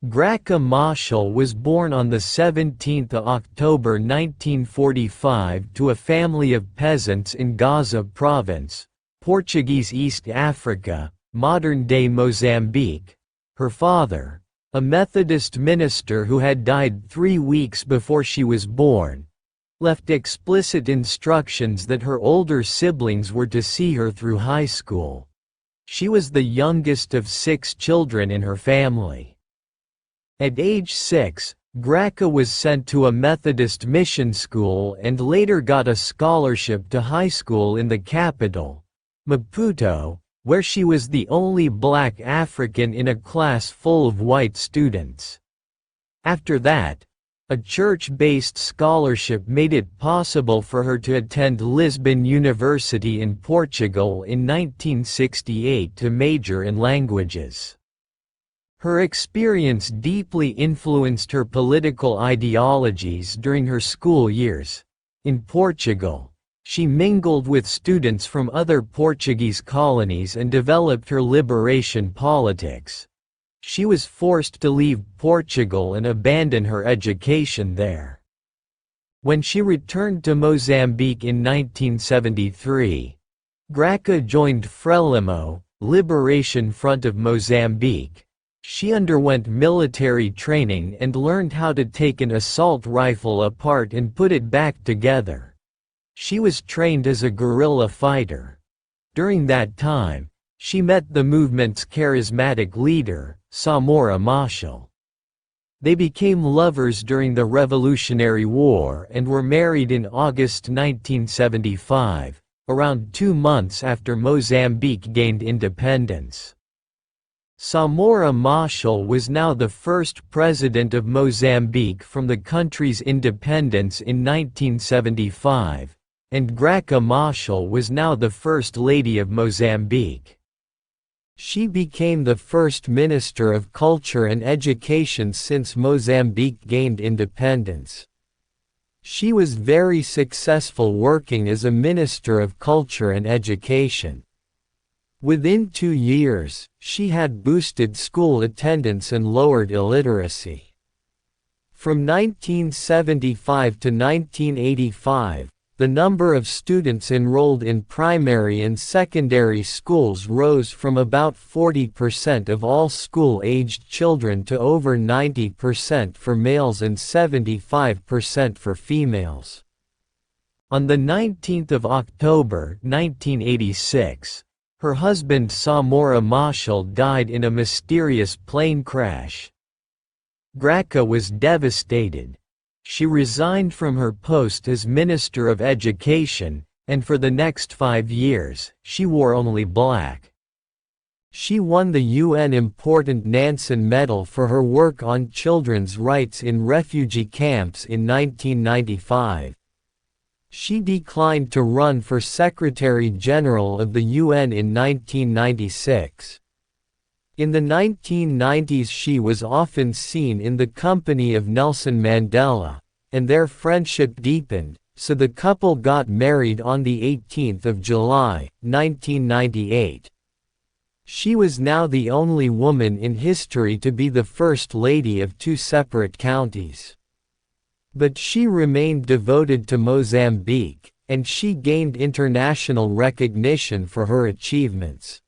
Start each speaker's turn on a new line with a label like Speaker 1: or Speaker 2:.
Speaker 1: Graça Machel was born on 17 October 1945 to a family of peasants in Gaza Province, Portuguese East Africa, modern-day Mozambique. Her father, a Methodist minister who had died 3 weeks before she was born, left explicit instructions that her older siblings were to see her through high school. She was the youngest of 6 children in her family. At age 6, Graça was sent to a Methodist mission school and later got a scholarship to high school in the capital, Maputo, where she was the only black African in a class full of white students. After that, a church-based scholarship made it possible for her to attend Lisbon University in Portugal in 1968 to major in languages. Her experience deeply influenced her political ideologies during her school years. In Portugal, she mingled with students from other Portuguese colonies and developed her liberation politics. She was forced to leave Portugal and abandon her education there. When she returned to Mozambique in 1973, Graça joined Frelimo, Liberation Front of Mozambique. She underwent military training and learned how to take an assault rifle apart and put it back together. She was trained as a guerrilla fighter. During that time, she met the movement's charismatic leader, Samora Machel. They became lovers during the Revolutionary War and were married in August 1975, around 2 months after Mozambique gained independence. Samora Machel was now the first president of Mozambique from the country's independence in 1975, and Graça Machel was now the First Lady of Mozambique. She became the first Minister of Culture and Education since Mozambique gained independence. She was very successful working as a Minister of Culture and Education. Within 2 years, she had boosted school attendance and lowered illiteracy. From 1975 to 1985, the number of students enrolled in primary and secondary schools rose from about 40% of all school-aged children to over 90% for males and 75% for females. On 19 October 1986, her husband Samora Machel died in a mysterious plane crash. Graça was devastated. She resigned from her post as Minister of Education, and for the next 5 years, she wore only black. She won the UN Important Nansen Medal for her work on children's rights in refugee camps in 1995. She declined to run for Secretary General of the UN in 1996. In the 1990s she was often seen in the company of Nelson Mandela, and their friendship deepened, so the couple got married on 18 July, 1998. She was now the only woman in history to be the First Lady of 2 separate counties. But she remained devoted to Mozambique, and she gained international recognition for her achievements.